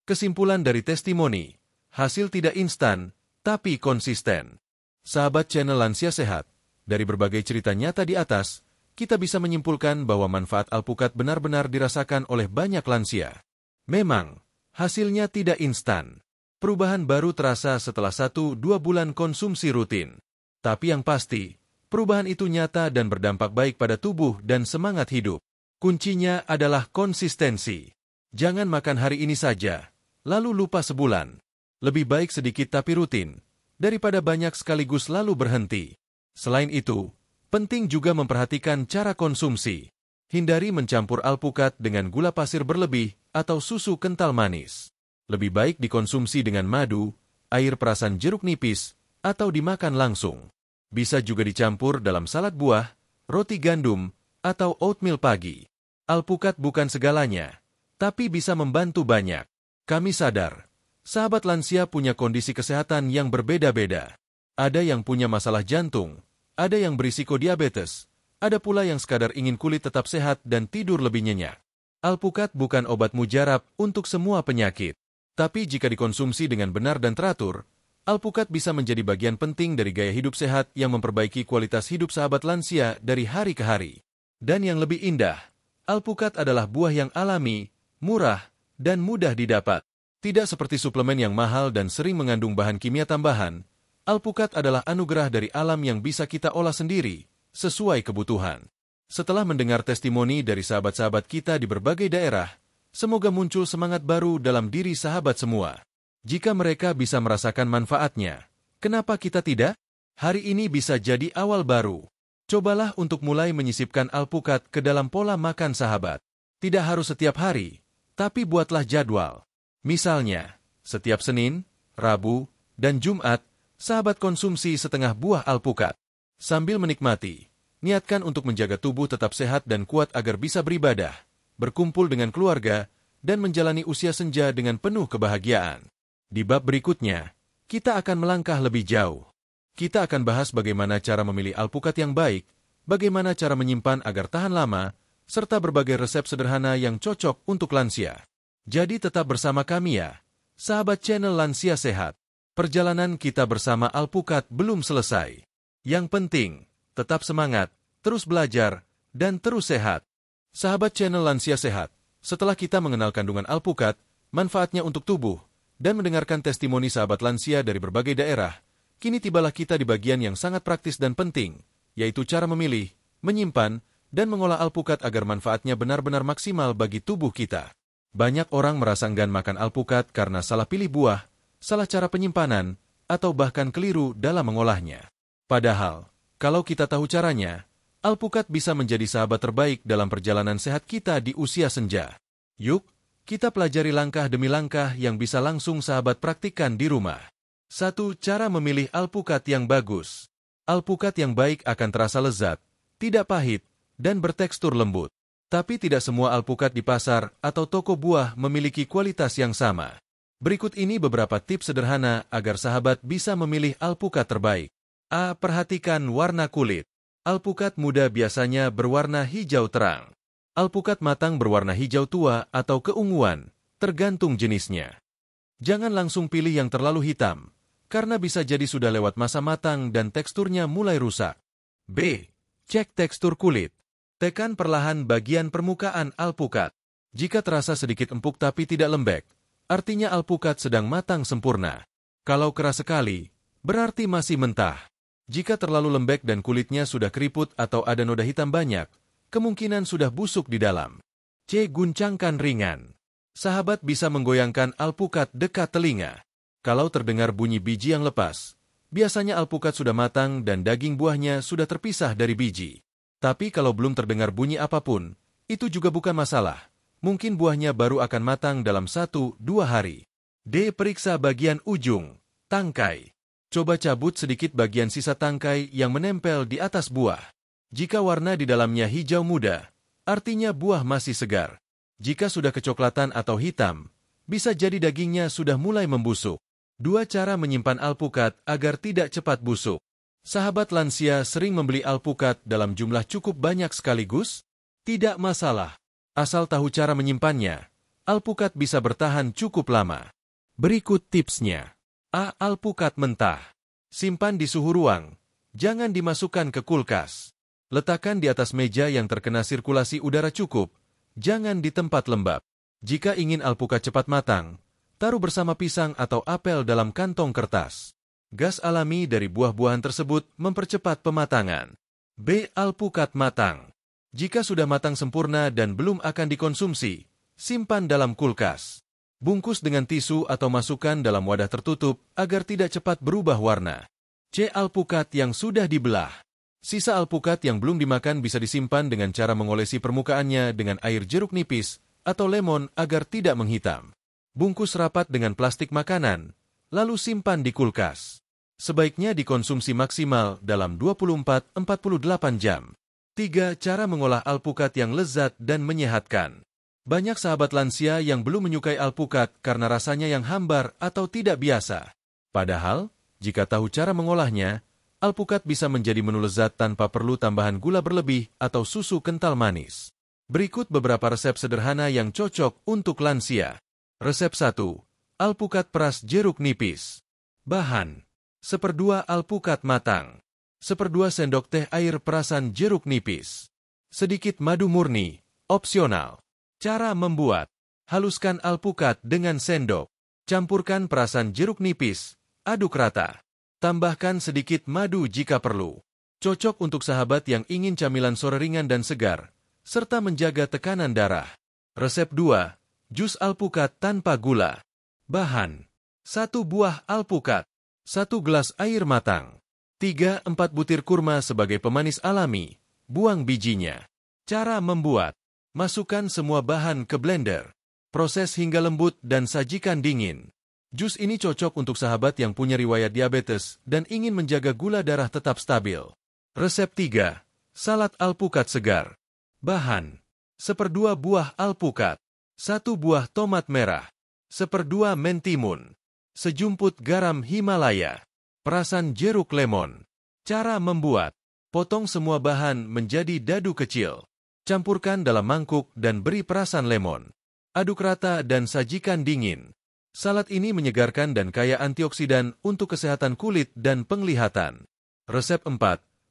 S1: Kesimpulan dari testimoni, hasil tidak instan, tapi konsisten. Sahabat channel Lansia Sehat, dari berbagai cerita nyata di atas, kita bisa menyimpulkan bahwa manfaat alpukat benar-benar dirasakan oleh banyak lansia. Memang, hasilnya tidak instan. Perubahan baru terasa setelah 1-2 bulan konsumsi rutin. Tapi yang pasti, perubahan itu nyata dan berdampak baik pada tubuh dan semangat hidup. Kuncinya adalah konsistensi. Jangan makan hari ini saja, lalu lupa sebulan. Lebih baik sedikit tapi rutin, daripada banyak sekaligus lalu berhenti. Selain itu, penting juga memperhatikan cara konsumsi. Hindari mencampur alpukat dengan gula pasir berlebih atau susu kental manis. Lebih baik dikonsumsi dengan madu, air perasan jeruk nipis, atau dimakan langsung. Bisa juga dicampur dalam salad buah, roti gandum, atau oatmeal pagi. Alpukat bukan segalanya, tapi bisa membantu banyak. Kami sadar, sahabat lansia punya kondisi kesehatan yang berbeda-beda. Ada yang punya masalah jantung, ada yang berisiko diabetes, ada pula yang sekadar ingin kulit tetap sehat dan tidur lebih nyenyak. Alpukat bukan obat mujarab untuk semua penyakit. Tapi jika dikonsumsi dengan benar dan teratur, alpukat bisa menjadi bagian penting dari gaya hidup sehat yang memperbaiki kualitas hidup sahabat lansia dari hari ke hari. Dan yang lebih indah, alpukat adalah buah yang alami, murah, dan mudah didapat. Tidak seperti suplemen yang mahal dan sering mengandung bahan kimia tambahan, alpukat adalah anugerah dari alam yang bisa kita olah sendiri, sesuai kebutuhan. Setelah mendengar testimoni dari sahabat-sahabat kita di berbagai daerah, semoga muncul semangat baru dalam diri sahabat semua. Jika mereka bisa merasakan manfaatnya, kenapa kita tidak? Hari ini bisa jadi awal baru. Cobalah untuk mulai menyisipkan alpukat ke dalam pola makan sahabat. Tidak harus setiap hari, tapi buatlah jadwal. Misalnya, setiap Senin, Rabu, dan Jumat, sahabat konsumsi setengah buah alpukat. Sambil menikmati, niatkan untuk menjaga tubuh tetap sehat dan kuat agar bisa beribadah, berkumpul dengan keluarga, dan menjalani usia senja dengan penuh kebahagiaan. Di bab berikutnya, kita akan melangkah lebih jauh. Kita akan bahas bagaimana cara memilih alpukat yang baik, bagaimana cara menyimpan agar tahan lama, serta berbagai resep sederhana yang cocok untuk lansia. Jadi tetap bersama kami ya, sahabat channel Lansia Sehat. Perjalanan kita bersama Alpukat belum selesai. Yang penting, tetap semangat, terus belajar, dan terus sehat. Sahabat channel Lansia Sehat, setelah kita mengenal kandungan alpukat, manfaatnya untuk tubuh, dan mendengarkan testimoni sahabat lansia dari berbagai daerah, kini tibalah kita di bagian yang sangat praktis dan penting, yaitu cara memilih, menyimpan, dan mengolah alpukat agar manfaatnya benar-benar maksimal bagi tubuh kita. Banyak orang merasa enggan makan alpukat karena salah pilih buah, salah cara penyimpanan, atau bahkan keliru dalam mengolahnya. Padahal, kalau kita tahu caranya, alpukat bisa menjadi sahabat terbaik dalam perjalanan sehat kita di usia senja. Yuk, kita pelajari langkah demi langkah yang bisa langsung sahabat praktikkan di rumah. 1. Cara memilih alpukat yang bagus. Alpukat yang baik akan terasa lezat, tidak pahit, dan bertekstur lembut. Tapi tidak semua alpukat di pasar atau toko buah memiliki kualitas yang sama. Berikut ini beberapa tips sederhana agar sahabat bisa memilih alpukat terbaik. A. Perhatikan warna kulit. Alpukat muda biasanya berwarna hijau terang. Alpukat matang berwarna hijau tua atau keunguan, tergantung jenisnya. Jangan langsung pilih yang terlalu hitam, karena bisa jadi sudah lewat masa matang dan teksturnya mulai rusak. B. Cek tekstur kulit. Tekan perlahan bagian permukaan alpukat. Jika terasa sedikit empuk tapi tidak lembek, artinya alpukat sedang matang sempurna. Kalau keras sekali, berarti masih mentah. Jika terlalu lembek dan kulitnya sudah keriput atau ada noda hitam banyak, kemungkinan sudah busuk di dalam. C. Guncangkan ringan. Sahabat bisa menggoyangkan alpukat dekat telinga. Kalau terdengar bunyi biji yang lepas, biasanya alpukat sudah matang dan daging buahnya sudah terpisah dari biji. Tapi kalau belum terdengar bunyi apapun, itu juga bukan masalah. Mungkin buahnya baru akan matang dalam 1-2 hari. D. Periksa bagian ujung, tangkai. Coba cabut sedikit bagian sisa tangkai yang menempel di atas buah. Jika warna di dalamnya hijau muda, artinya buah masih segar. Jika sudah kecoklatan atau hitam, bisa jadi dagingnya sudah mulai membusuk. 2. Cara menyimpan alpukat agar tidak cepat busuk. Sahabat lansia sering membeli alpukat dalam jumlah cukup banyak sekaligus? Tidak masalah. Asal tahu cara menyimpannya, alpukat bisa bertahan cukup lama. Berikut tipsnya. A. Alpukat mentah. Simpan di suhu ruang. Jangan dimasukkan ke kulkas. Letakkan di atas meja yang terkena sirkulasi udara cukup. Jangan di tempat lembab. Jika ingin alpukat cepat matang, taruh bersama pisang atau apel dalam kantong kertas. Gas alami dari buah-buahan tersebut mempercepat pematangan. B. Alpukat matang. Jika sudah matang sempurna dan belum akan dikonsumsi, simpan dalam kulkas. Bungkus dengan tisu atau masukkan dalam wadah tertutup agar tidak cepat berubah warna. C. Alpukat yang sudah dibelah. Sisa alpukat yang belum dimakan bisa disimpan dengan cara mengolesi permukaannya dengan air jeruk nipis atau lemon agar tidak menghitam. Bungkus rapat dengan plastik makanan, lalu simpan di kulkas. Sebaiknya dikonsumsi maksimal dalam 24-48 jam. 3. Cara mengolah alpukat yang lezat dan menyehatkan. Banyak sahabat lansia yang belum menyukai alpukat karena rasanya yang hambar atau tidak biasa. Padahal, jika tahu cara mengolahnya, alpukat bisa menjadi menu lezat tanpa perlu tambahan gula berlebih atau susu kental manis. Berikut beberapa resep sederhana yang cocok untuk lansia. Resep 1. Alpukat peras jeruk nipis. Bahan: 1/2 alpukat matang, 1/2 sendok teh air perasan jeruk nipis, sedikit madu murni, opsional. Cara membuat: haluskan alpukat dengan sendok, campurkan perasan jeruk nipis, aduk rata. Tambahkan sedikit madu jika perlu. Cocok untuk sahabat yang ingin camilan sore ringan dan segar, serta menjaga tekanan darah. Resep 2. Jus alpukat tanpa gula. Bahan: 1 buah alpukat, 1 gelas air matang, 3-4 butir kurma sebagai pemanis alami, buang bijinya. Cara membuat: masukkan semua bahan ke blender, proses hingga lembut dan sajikan dingin. Jus ini cocok untuk sahabat yang punya riwayat diabetes dan ingin menjaga gula darah tetap stabil. Resep 3. Salad alpukat segar. Bahan: 1/2 buah alpukat, 1 buah tomat merah, 1/2 mentimun, sejumput garam Himalaya, perasan jeruk lemon. Cara membuat: potong semua bahan menjadi dadu kecil. Campurkan dalam mangkuk dan beri perasan lemon. Aduk rata dan sajikan dingin. Salad ini menyegarkan dan kaya antioksidan untuk kesehatan kulit dan penglihatan. Resep 4.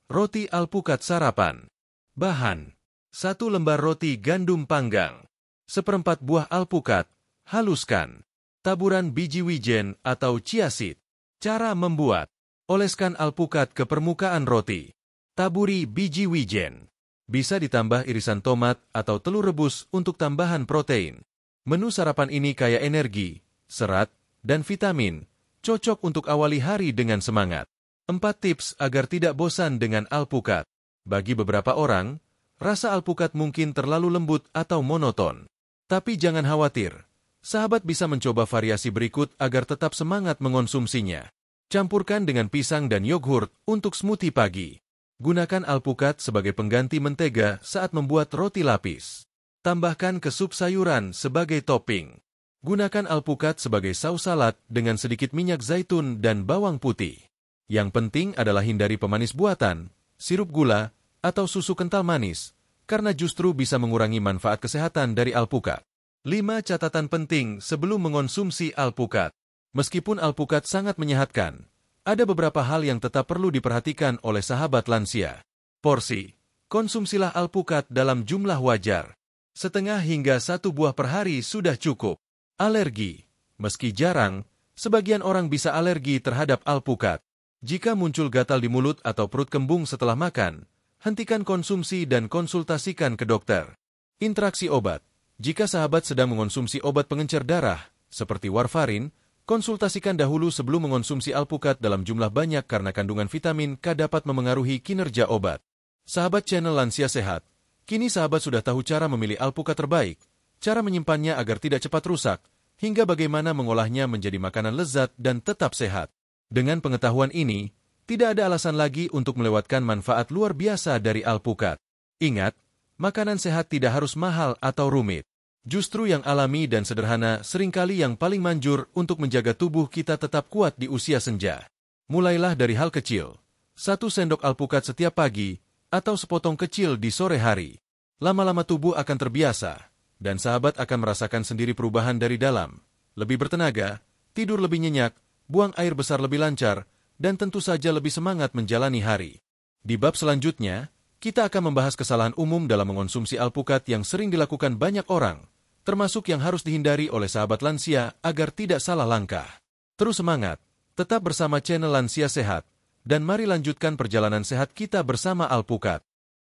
S1: Roti alpukat sarapan. Bahan: 1 lembar roti gandum panggang, 1/4 buah alpukat, haluskan, taburan biji wijen atau chia seed. Cara membuat: oleskan alpukat ke permukaan roti. Taburi biji wijen. Bisa ditambah irisan tomat atau telur rebus untuk tambahan protein. Menu sarapan ini kaya energi, serat, dan vitamin, cocok untuk awali hari dengan semangat. 4 tips agar tidak bosan dengan alpukat. Bagi beberapa orang, rasa alpukat mungkin terlalu lembut atau monoton. Tapi jangan khawatir, sahabat bisa mencoba variasi berikut agar tetap semangat mengonsumsinya. Campurkan dengan pisang dan yogurt untuk smoothie pagi. Gunakan alpukat sebagai pengganti mentega saat membuat roti lapis. Tambahkan ke sup sayuran sebagai topping. Gunakan alpukat sebagai saus salad dengan sedikit minyak zaitun dan bawang putih. Yang penting adalah hindari pemanis buatan, sirup gula, atau susu kental manis, karena justru bisa mengurangi manfaat kesehatan dari alpukat. 5 catatan penting sebelum mengonsumsi alpukat. Meskipun alpukat sangat menyehatkan, ada beberapa hal yang tetap perlu diperhatikan oleh sahabat lansia. Porsi: konsumsilah alpukat dalam jumlah wajar. Setengah hingga 1 buah per hari sudah cukup. Alergi: meski jarang, sebagian orang bisa alergi terhadap alpukat. Jika muncul gatal di mulut atau perut kembung setelah makan, hentikan konsumsi dan konsultasikan ke dokter. Interaksi obat: jika sahabat sedang mengonsumsi obat pengencer darah, seperti warfarin, konsultasikan dahulu sebelum mengonsumsi alpukat dalam jumlah banyak karena kandungan vitamin K dapat memengaruhi kinerja obat. Sahabat channel Lansia Sehat, kini sahabat sudah tahu cara memilih alpukat terbaik, cara menyimpannya agar tidak cepat rusak, hingga bagaimana mengolahnya menjadi makanan lezat dan tetap sehat. Dengan pengetahuan ini, tidak ada alasan lagi untuk melewatkan manfaat luar biasa dari alpukat. Ingat, makanan sehat tidak harus mahal atau rumit. Justru yang alami dan sederhana seringkali yang paling manjur untuk menjaga tubuh kita tetap kuat di usia senja. Mulailah dari hal kecil. 1 sendok alpukat setiap pagi, atau sepotong kecil di sore hari. Lama-lama tubuh akan terbiasa, dan sahabat akan merasakan sendiri perubahan dari dalam. Lebih bertenaga, tidur lebih nyenyak, buang air besar lebih lancar, dan tentu saja lebih semangat menjalani hari. Di bab selanjutnya, kita akan membahas kesalahan umum dalam mengonsumsi alpukat yang sering dilakukan banyak orang, termasuk yang harus dihindari oleh sahabat lansia agar tidak salah langkah. Terus semangat, tetap bersama channel Lansia Sehat, dan mari lanjutkan perjalanan sehat kita bersama alpukat.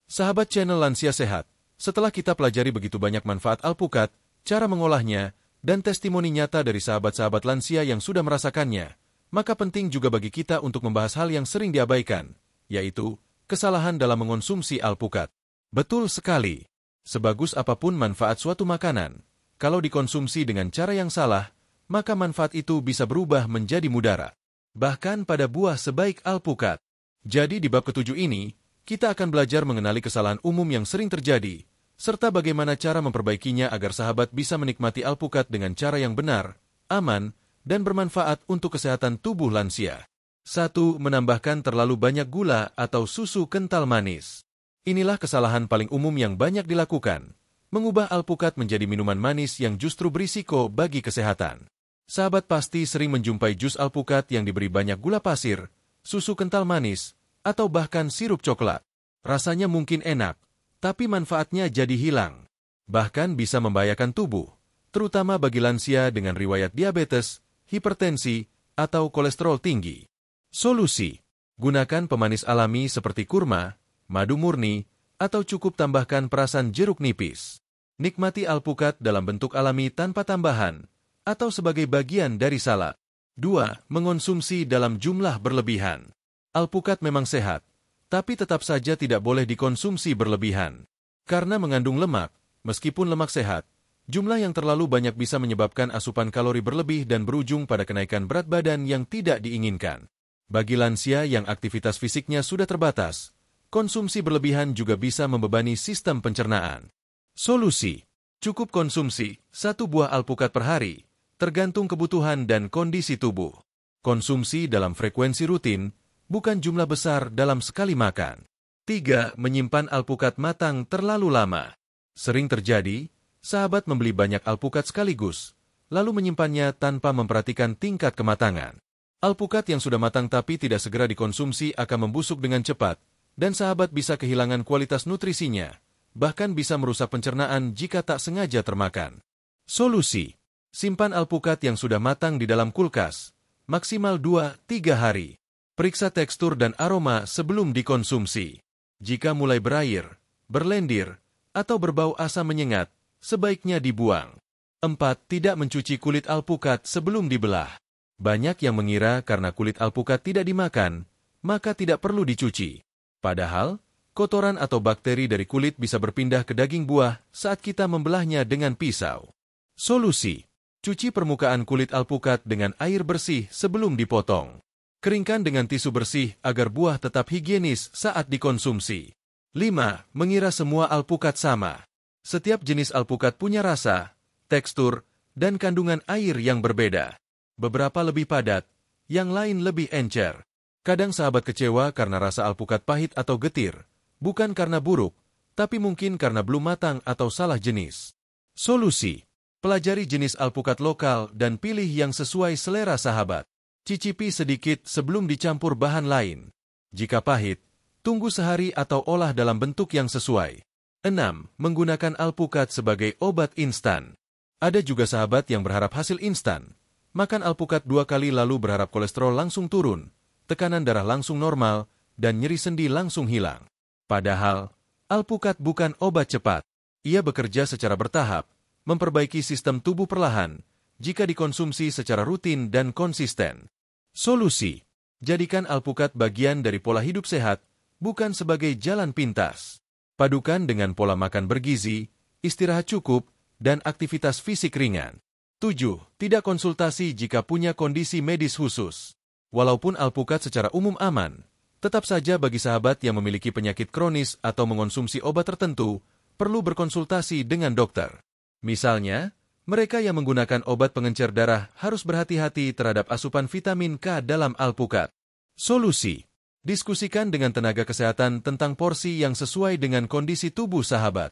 S1: Sahabat channel Lansia Sehat, setelah kita pelajari begitu banyak manfaat alpukat, cara mengolahnya, dan testimoni nyata dari sahabat-sahabat lansia yang sudah merasakannya, maka penting juga bagi kita untuk membahas hal yang sering diabaikan, yaitu kesalahan dalam mengonsumsi alpukat. Betul sekali. Sebagus apapun manfaat suatu makanan, kalau dikonsumsi dengan cara yang salah, maka manfaat itu bisa berubah menjadi mudarat. Bahkan pada buah sebaik alpukat. Jadi di bab ke-7 ini, kita akan belajar mengenali kesalahan umum yang sering terjadi, serta bagaimana cara memperbaikinya agar sahabat bisa menikmati alpukat dengan cara yang benar, aman, dan bermanfaat untuk kesehatan tubuh lansia. 1. Menambahkan terlalu banyak gula atau susu kental manis. Inilah kesalahan paling umum yang banyak dilakukan, mengubah alpukat menjadi minuman manis yang justru berisiko bagi kesehatan. Sahabat pasti sering menjumpai jus alpukat yang diberi banyak gula pasir, susu kental manis, atau bahkan sirup coklat. Rasanya mungkin enak, tapi manfaatnya jadi hilang. Bahkan bisa membahayakan tubuh, terutama bagi lansia dengan riwayat diabetes, hipertensi, atau kolesterol tinggi. Solusi: gunakan pemanis alami seperti kurma, madu murni, atau cukup tambahkan perasan jeruk nipis. Nikmati alpukat dalam bentuk alami tanpa tambahan, atau sebagai bagian dari salad. 2. Mengonsumsi dalam jumlah berlebihan. Alpukat memang sehat, tapi tetap saja tidak boleh dikonsumsi berlebihan. Karena mengandung lemak, meskipun lemak sehat, jumlah yang terlalu banyak bisa menyebabkan asupan kalori berlebih dan berujung pada kenaikan berat badan yang tidak diinginkan. Bagi lansia yang aktivitas fisiknya sudah terbatas, konsumsi berlebihan juga bisa membebani sistem pencernaan. Solusi: cukup konsumsi 1 buah alpukat per hari, tergantung kebutuhan dan kondisi tubuh. Konsumsi dalam frekuensi rutin, bukan jumlah besar dalam sekali makan. 3. Menyimpan alpukat matang terlalu lama. Sering terjadi, sahabat membeli banyak alpukat sekaligus, lalu menyimpannya tanpa memperhatikan tingkat kematangan. Alpukat yang sudah matang tapi tidak segera dikonsumsi akan membusuk dengan cepat, dan sahabat bisa kehilangan kualitas nutrisinya, bahkan bisa merusak pencernaan jika tak sengaja termakan. Solusi: simpan alpukat yang sudah matang di dalam kulkas, maksimal 2-3 hari. Periksa tekstur dan aroma sebelum dikonsumsi. Jika mulai berair, berlendir, atau berbau asam menyengat, sebaiknya dibuang. 4. Tidak mencuci kulit alpukat sebelum dibelah. Banyak yang mengira karena kulit alpukat tidak dimakan, maka tidak perlu dicuci. Padahal, kotoran atau bakteri dari kulit bisa berpindah ke daging buah saat kita membelahnya dengan pisau. Solusi: cuci permukaan kulit alpukat dengan air bersih sebelum dipotong. Keringkan dengan tisu bersih agar buah tetap higienis saat dikonsumsi. 5. Mengira semua alpukat sama. Setiap jenis alpukat punya rasa, tekstur, dan kandungan air yang berbeda. Beberapa lebih padat, yang lain lebih encer. Kadang sahabat kecewa karena rasa alpukat pahit atau getir, bukan karena buruk, tapi mungkin karena belum matang atau salah jenis. Solusi: pelajari jenis alpukat lokal dan pilih yang sesuai selera sahabat. Cicipi sedikit sebelum dicampur bahan lain. Jika pahit, tunggu sehari atau olah dalam bentuk yang sesuai. 6. Menggunakan alpukat sebagai obat instan. Ada juga sahabat yang berharap hasil instan. Makan alpukat 2 kali lalu berharap kolesterol langsung turun, tekanan darah langsung normal, dan nyeri sendi langsung hilang. Padahal, alpukat bukan obat cepat. Ia bekerja secara bertahap, memperbaiki sistem tubuh perlahan, jika dikonsumsi secara rutin dan konsisten. Solusi: jadikan alpukat bagian dari pola hidup sehat, bukan sebagai jalan pintas. Padukan dengan pola makan bergizi, istirahat cukup, dan aktivitas fisik ringan. 7. Tidak konsultasi jika punya kondisi medis khusus. Walaupun alpukat secara umum aman, tetap saja bagi sahabat yang memiliki penyakit kronis atau mengonsumsi obat tertentu, perlu berkonsultasi dengan dokter. Misalnya, mereka yang menggunakan obat pengencer darah harus berhati-hati terhadap asupan vitamin K dalam alpukat. Solusi: diskusikan dengan tenaga kesehatan tentang porsi yang sesuai dengan kondisi tubuh sahabat.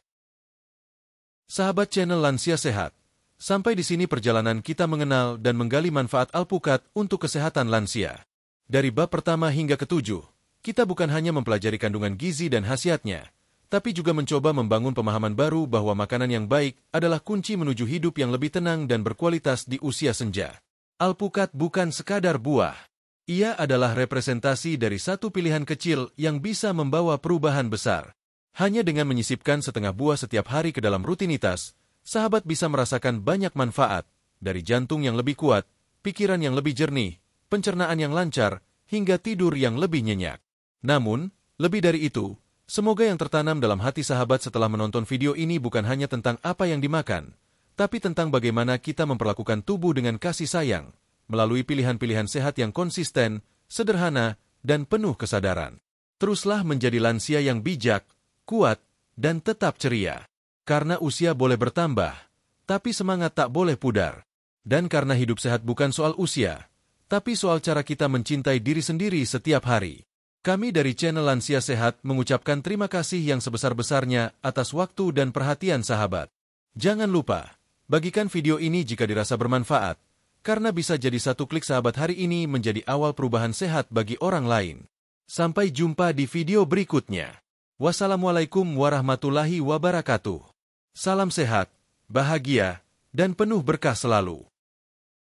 S1: Sahabat channel Lansia Sehat, sampai di sini perjalanan kita mengenal dan menggali manfaat alpukat untuk kesehatan lansia. Dari bab pertama hingga ke-7, kita bukan hanya mempelajari kandungan gizi dan khasiatnya, tapi juga mencoba membangun pemahaman baru bahwa makanan yang baik adalah kunci menuju hidup yang lebih tenang dan berkualitas di usia senja. Alpukat bukan sekadar buah. Ia adalah representasi dari satu pilihan kecil yang bisa membawa perubahan besar. Hanya dengan menyisipkan setengah buah setiap hari ke dalam rutinitas, sahabat bisa merasakan banyak manfaat, dari jantung yang lebih kuat, pikiran yang lebih jernih, pencernaan yang lancar, hingga tidur yang lebih nyenyak. Namun, lebih dari itu, semoga yang tertanam dalam hati sahabat setelah menonton video ini bukan hanya tentang apa yang dimakan, tapi tentang bagaimana kita memperlakukan tubuh dengan kasih sayang, melalui pilihan-pilihan sehat yang konsisten, sederhana, dan penuh kesadaran. Teruslah menjadi lansia yang bijak, kuat, dan tetap ceria. Karena usia boleh bertambah, tapi semangat tak boleh pudar. Dan karena hidup sehat bukan soal usia, tapi soal cara kita mencintai diri sendiri setiap hari. Kami dari channel Lansia Sehat mengucapkan terima kasih yang sebesar-besarnya atas waktu dan perhatian sahabat. Jangan lupa, bagikan video ini jika dirasa bermanfaat, karena bisa jadi satu klik sahabat hari ini menjadi awal perubahan sehat bagi orang lain. Sampai jumpa di video berikutnya. Wassalamualaikum warahmatullahi wabarakatuh. Salam sehat, bahagia, dan penuh berkah selalu.